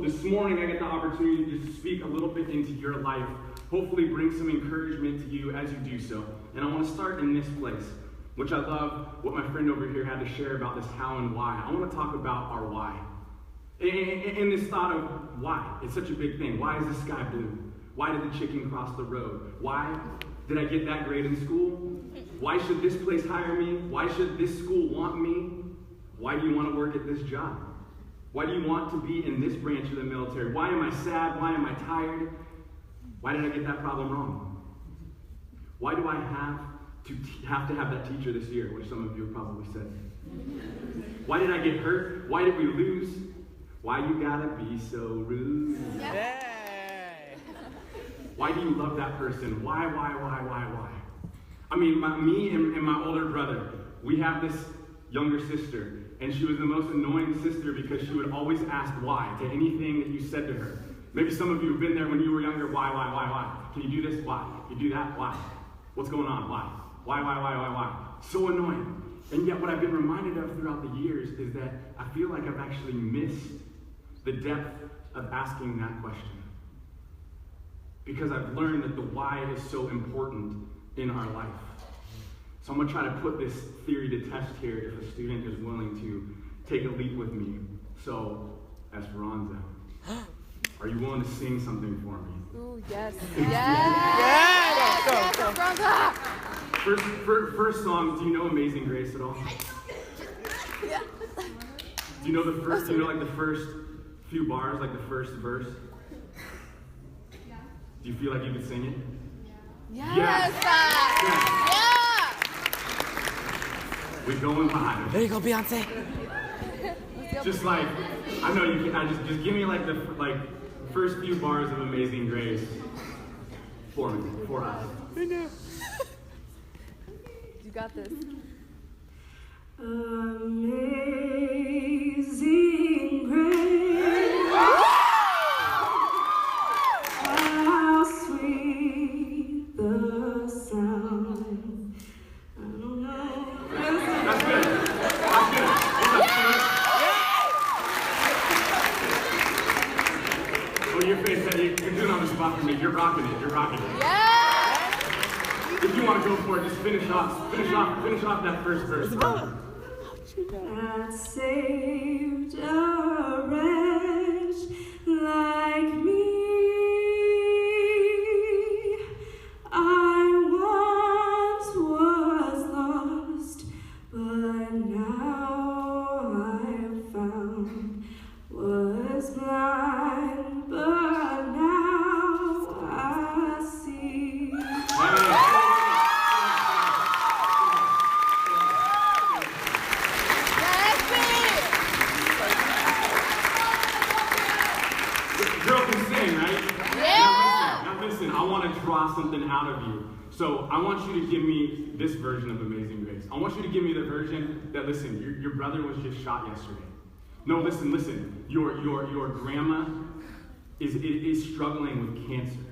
this morning I get the opportunity to just speak a little bit into your life, hopefully bring some encouragement to you as you do so. And I want to start in this place, which I love what my friend over here had to share about this how and why. I want to talk about our why. And this thought of why. It's such a big thing. Why is the sky blue? Why did the chicken cross the road? Why did I get that grade in school? Why should this place hire me? Why should this school want me? Why do you want to work at this job? Why do you want to be in this branch of the military? Why am I sad? Why am I tired? Why did I get that problem wrong? Why do I have to have that teacher this year, which some of you have probably said? Why did I get hurt? Why did we lose? Why you gotta be so rude? Yeah. Why do you love that person? Why? I mean, me and my older brother, we have this younger sister, and she was the most annoying sister because she would always ask why to anything that you said to her. Maybe some of you have been there when you were younger. Why? Can you do this? Why? Can you do that? Why? What's going on? Why? Why? So annoying. And yet what I've been reminded of throughout the years is that I feel like I've actually missed the depth of asking that question. Because I've learned that the why is so important in our life. So I'm going to try to put this theory to test here if a student is willing to take a leap with me. So, Esperanza, are you willing to sing something for me? Ooh, yes. Yes, Esperanza! First song, do you know Amazing Grace at all? Yeah. Do you know the first, like the first few bars, like the first verse? Yeah. Do you feel like you could sing it? Yes! Yeah. Yeah! We're going live. There you go, Beyonce. Just like, I know you can, just give me like the first few bars of Amazing Grace for me, for us. I know. You got this. Amazing grace, how sweet the sound. I don't know. That's good. That's good. Oh, your face, you're doing on the spot for me. You're rocking it. Yeah! If you want to go for it, just finish off that first verse. That saved a wretch like me. I once was lost, but now I'm found. Was blind, but now I see. Girl can sing, right? Yeah! Now listen, I want to draw something out of you. So I want you to give me this version of Amazing Grace. I want you to give me the version that, listen, your brother was just shot yesterday. No, listen. Your grandma is struggling with cancer.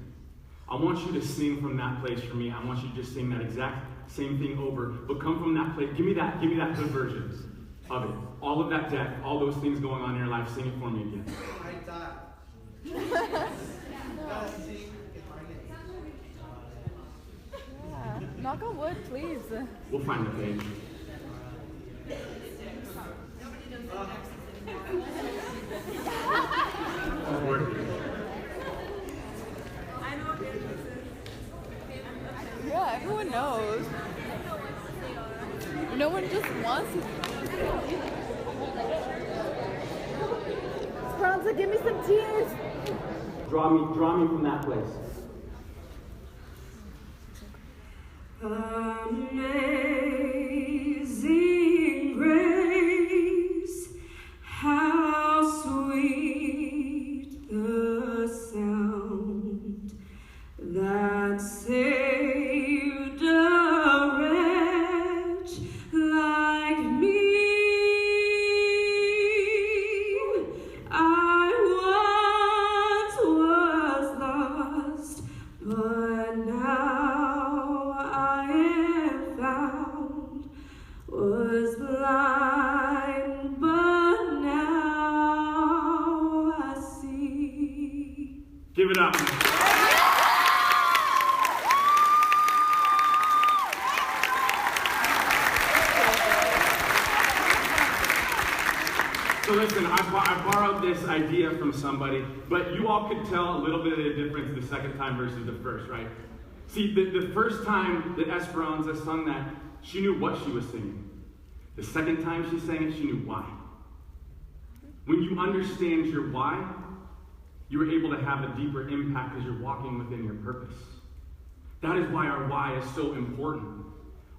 I want you to sing from that place for me. I want you to just sing that exact same thing over, but come from that place. Give me that good version of it. All of that depth, all those things going on in your life. Sing it for me again. Yeah. Knock on wood, please. We'll find the page. Yeah, everyone knows. No one just wants to. Esperanza, give me some tears. Draw me from that place. Amazing grace, how sweet the sound that saved a wretch like me. I once was lost, but now I am found. Give it up. So listen, I borrowed this idea from somebody, but you all could tell a little bit of the difference the second time versus the first, right? See, the first time that Esperanza sung that, she knew what she was singing. The second time she sang it, she knew why. When you understand your why, you are able to have a deeper impact as you're walking within your purpose. That is why our why is so important.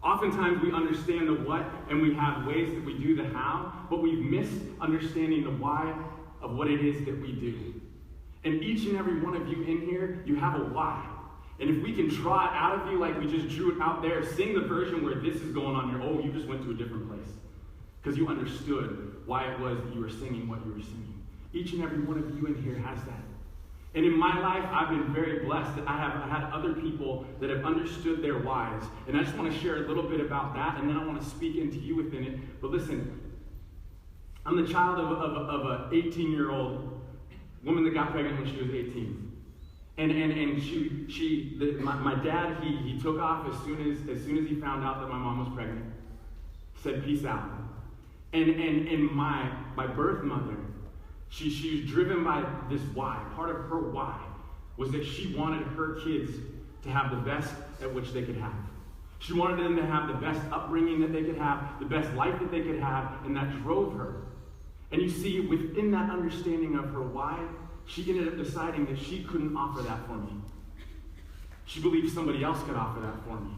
Oftentimes we understand the what and we have ways that we do the how, but we've missed understanding the why of what it is that we do. And each and every one of you in here, you have a why. And if we can draw it out of you like we just drew it out there, sing the version where this is going on your, you just went to a different place. Because you understood why it was that you were singing what you were singing. Each and every one of you in here has that. And in my life, I've been very blessed that I have had other people that have understood their whys. And I just want to share a little bit about that, and then I want to speak into you within it. But listen, I'm the child of an 18-year-old woman that got pregnant when she was 18. And my dad, he took off as soon as he found out that my mom was pregnant. Said, peace out. And my birth mother, she was driven by this why. Part of her why was that she wanted her kids to have the best at which they could have. She wanted them to have the best upbringing that they could have, the best life that they could have, and that drove her. And you see, within that understanding of her why, she ended up deciding that she couldn't offer that for me. She believed somebody else could offer that for me.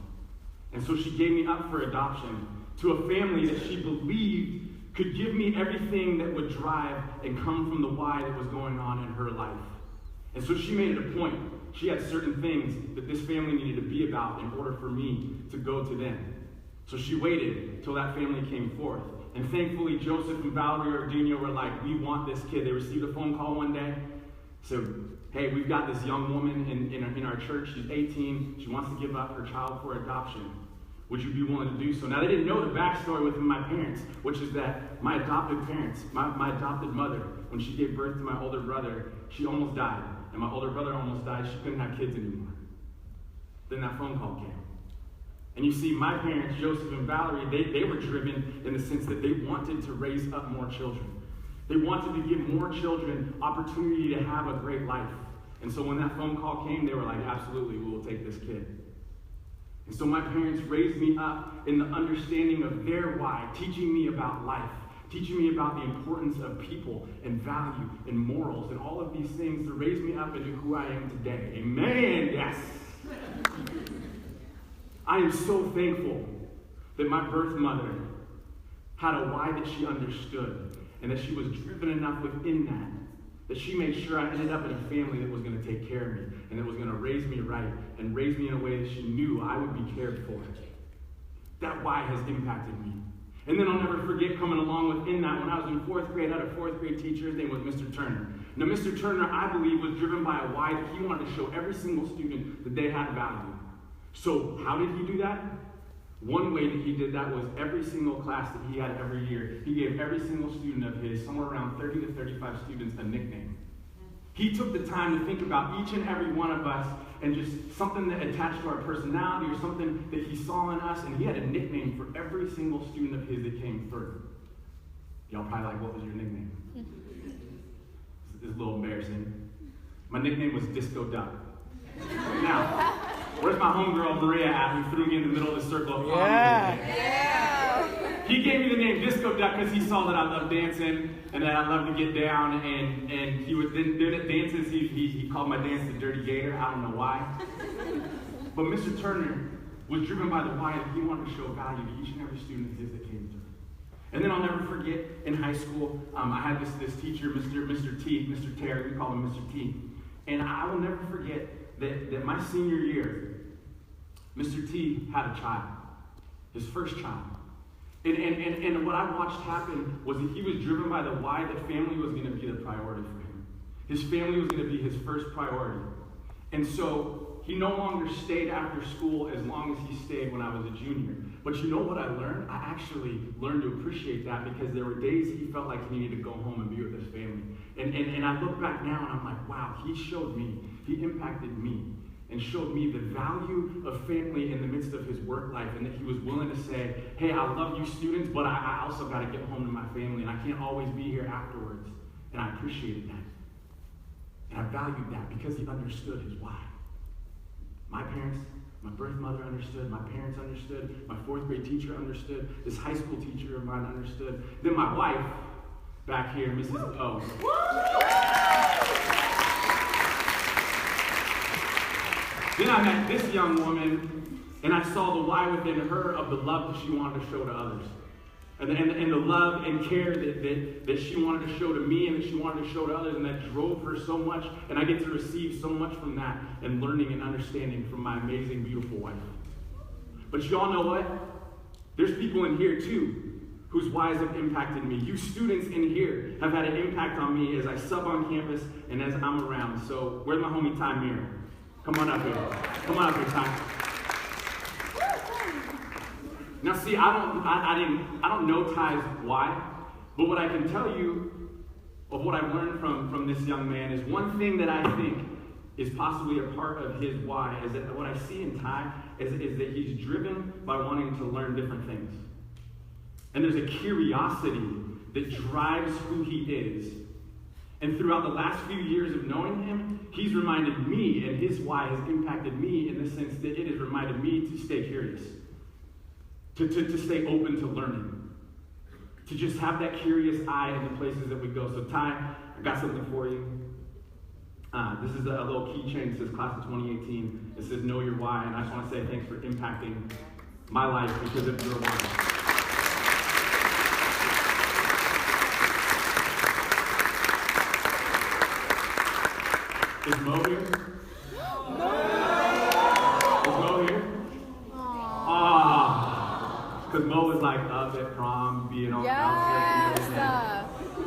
And so she gave me up for adoption to a family that she believed could give me everything that would drive and come from the why that was going on in her life. And so she made it a point. She had certain things that this family needed to be about in order for me to go to them. So she waited till that family came forth. And thankfully, Joseph and Valerie Ordino were like, we want this kid. They received a phone call one day. So, hey, we've got this young woman in our church. She's 18. She wants to give up her child for adoption. Would you be willing to do so? Now, they didn't know the backstory within my parents, which is that my adopted parents, my adopted mother, when she gave birth to my older brother, she almost died. And my older brother almost died. She couldn't have kids anymore. Then that phone call came. And you see, my parents, Joseph and Valerie, they were driven in the sense that they wanted to raise up more children. They wanted to give more children opportunity to have a great life. And so when that phone call came, they were like, absolutely, we will take this kid. And so my parents raised me up in the understanding of their why, teaching me about life, teaching me about the importance of people and value and morals and all of these things to raise me up into who I am today. Amen, yes. I am so thankful that my birth mother had a why that she understood and that she was driven enough within that she made sure I ended up in a family that was going to take care of me and that was going to raise me right and raise me in a way that she knew I would be cared for. That why has impacted me. And then I'll never forget coming along within that when I was in fourth grade, I had a fourth grade teacher. His name was Mr. Turner. Now, Mr. Turner, I believe, was driven by a why that he wanted to show every single student that they had value. So how did he do that? One way that he did that was every single class that he had every year, he gave every single student of his, somewhere around 30 to 35 students, a nickname. He took the time to think about each and every one of us and just something that attached to our personality or something that he saw in us, and he had a nickname for every single student of his that came through. Y'all probably like, what was your nickname? This is a little embarrassing. My nickname was Disco Duck. Now, where's my homegirl Maria at who threw me in the middle of the circle of Yeah. He gave me the name Disco Duck because he saw that I loved dancing and that I loved to get down, and he would then at dances he called my dance the Dirty Gator. I don't know why. But Mr. Turner was driven by the why that he wanted to show value to each and every student of his that came through. And then I'll never forget in high school, I had this teacher, Mr. Terry, we call him Mr. T. And I will never forget that my senior year, Mr. T had a child, his first child. And what I watched happen was that he was driven by the why that family was going to be the priority for him. His family was going to be his first priority. And so he no longer stayed after school as long as he stayed when I was a junior. But you know what I learned? I actually learned to appreciate that because there were days he felt like he needed to go home and be with his family. And I look back now and I'm like, wow, he showed me, he impacted me and showed me the value of family in the midst of his work life, and that he was willing to say, hey, I love you students, but I also got to get home to my family, and I can't always be here afterwards. And I appreciated that. And I valued that because he understood his why. My parents, my birth mother understood, my parents understood, my 4th grade teacher understood, this high school teacher of mine understood, then my wife, back here, Mrs. O. Then I met this young woman, and I saw the why within her of the love that she wanted to show to others. And the love and care that she wanted to show to me and that she wanted to show to others, and that drove her so much. And I get to receive so much from that and learning and understanding from my amazing, beautiful wife. But y'all know what? There's people in here too whose whys have impacted me. You students in here have had an impact on me as I sub on campus and as I'm around. So where's my homie Ty Mirror? Come on up here. Come on up here, Ty. Now see, I don't know Ty's why, but what I can tell you of what I've learned from this young man is one thing that I think is possibly a part of his why is that what I see in Ty is that he's driven by wanting to learn different things. And there's a curiosity that drives who he is. And throughout the last few years of knowing him, he's reminded me, and his why has impacted me in the sense that it has reminded me to stay curious. To stay open to learning. To just have that curious eye in the places that we go. So Ty, I got something for you. This is a little keychain that says Class of 2018. It says know your why, and I just want to say thanks for impacting my life because of your why. Is Mo here? No! Is Mo here? Because Mo was like up at prom, being all outfit.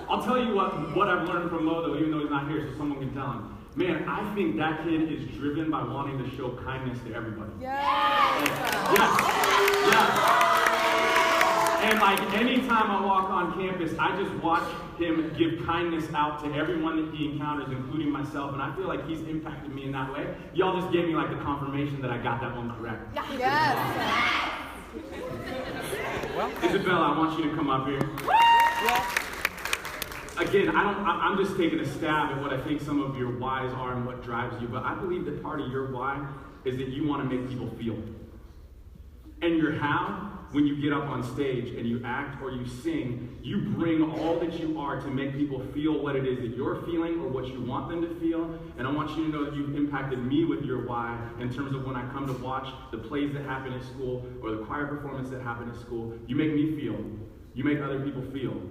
I'll tell you what I've learned from Mo, though, even though he's not here, so someone can tell him. Man, I think that kid is driven by wanting to show kindness to everybody. And like anytime I walk on campus, I just watch him give kindness out to everyone that he encounters, including myself, and I feel like he's impacted me in that way. Y'all just gave me like the confirmation that I got that one correct. Yes. Well, Isabella, I want you to come up here. Again, I'm just taking a stab at what I think some of your whys are and what drives you, but I believe that part of your why is that you want to make people feel. And your how, when you get up on stage and you act or you sing, you bring all that you are to make people feel what it is that you're feeling or what you want them to feel. And I want you to know that you've impacted me with your why in terms of when I come to watch the plays that happen at school or the choir performance that happen at school. You make me feel. You make other people feel.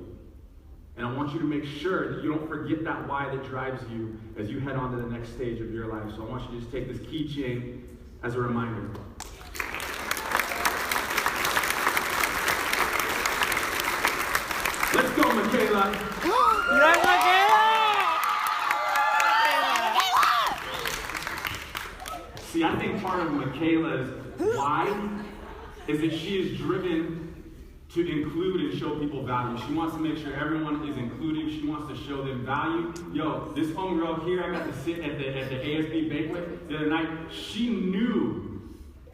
And I want you to make sure that you don't forget that why that drives you as you head on to the next stage of your life. So I want you to just take this keychain as a reminder. Let's go, Michaela. Yes, Michaela! See, I think part of Michaela's why is that she is driven to include and show people value. She wants to make sure everyone is included. She wants to show them value. Yo, this homegirl here, I got to sit at the ASB banquet the other night. She knew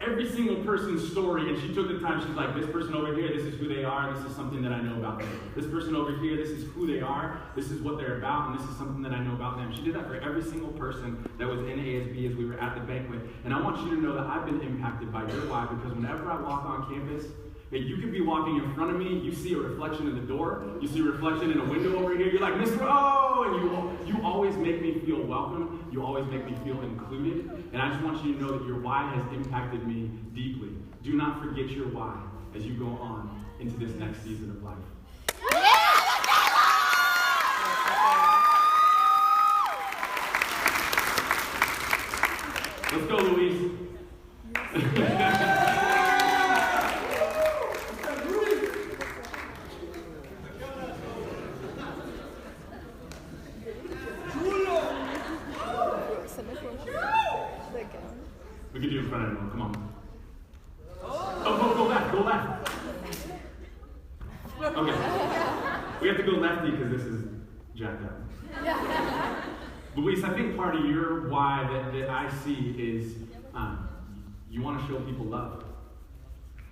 every single person's story, and she took the time. She's like, this person over here, this is who they are, and this is something that I know about them. This person over here, this is who they are, this is what they're about, and this is something that I know about them. She did that for every single person that was in ASB as we were at the banquet. And I want you to know that I've been impacted by your why, because whenever I walk on campus, you could be walking in front of me, you see a reflection in the door, you see a reflection in a window over here, you're like, Mr. O! And you always make me feel welcome, you always make me feel included, and I just want you to know that your why has impacted me deeply. Do not forget your why as you go on into this next season of life. Let's go, Louise. We could do it in front of everyone. Come on. Oh, go left. Go left. Okay. We have to go lefty because this is jacked up. Luis, I think part of your why that I see is you want to show people love.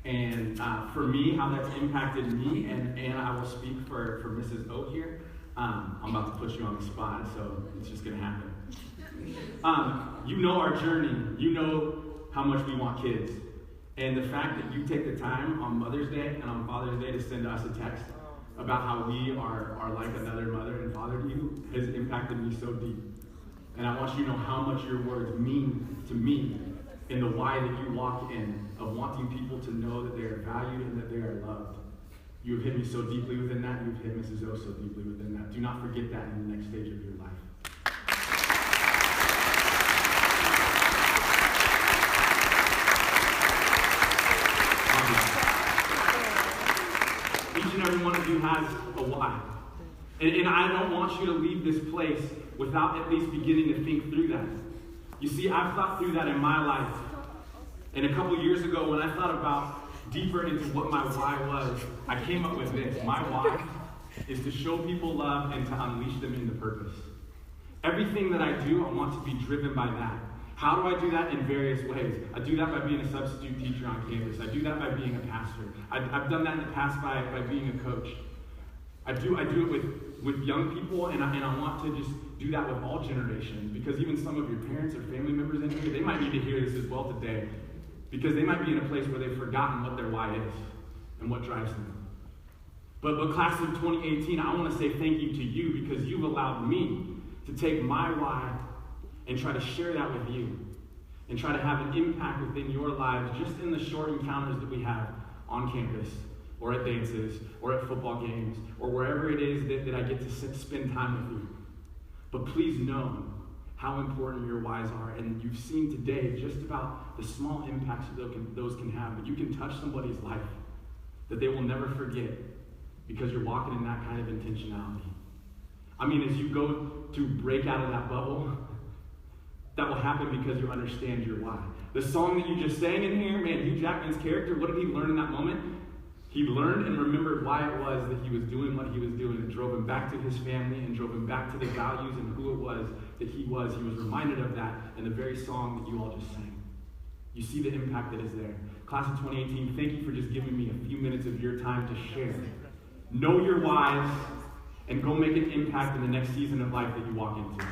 And for me, how that's impacted me, and I will speak for Mrs. O here. I'm about to put you on the spot, so it's just going to happen. You know our journey. You know how much we want kids. And the fact that you take the time on Mother's Day and on Father's Day to send us a text about how we are like another mother and father to you has impacted me so deep. And I want you to know how much your words mean to me in the why that you walk in of wanting people to know that they are valued and that they are loved. You have hit me so deeply within that. You've hit Mrs. O so deeply within that. Do not forget that in the next stage of your life. Each and every one of you has a why. And I don't want you to leave this place without at least beginning to think through that. You see, I've thought through that in my life. And a couple years ago, when I thought about deeper into what my why was, I came up with this. My why is to show people love and to unleash them into purpose. Everything that I do, I want to be driven by that. How do I do that? In various ways. I do that by being a substitute teacher on campus. I do that by being a pastor. I've done that in the past by being a coach. I do it with young people, and I want to just do that with all generations, because even some of your parents or family members in here, they might need to hear this as well today, because they might be in a place where they've forgotten what their why is and what drives them. But class of 2018, I want to say thank you to you, because you've allowed me to take my why and try to share that with you and try to have an impact within your lives just in the short encounters that we have on campus or at dances or at football games or wherever it is that I get to spend time with you. But please know how important your whys are, and you've seen today just about the small impacts that those can have, but you can touch somebody's life that they will never forget because you're walking in that kind of intentionality. I mean, as you go to break out of that bubble, that will happen because you understand your why. The song that you just sang in here, man, Hugh Jackman's character, what did he learn in that moment? He learned and remembered why it was that he was doing what he was doing. It drove him back to his family and drove him back to the values and who it was that he was. He was reminded of that in the very song that you all just sang. You see the impact that is there. Class of 2018, thank you for just giving me a few minutes of your time to share. Know your whys and go make an impact in the next season of life that you walk into.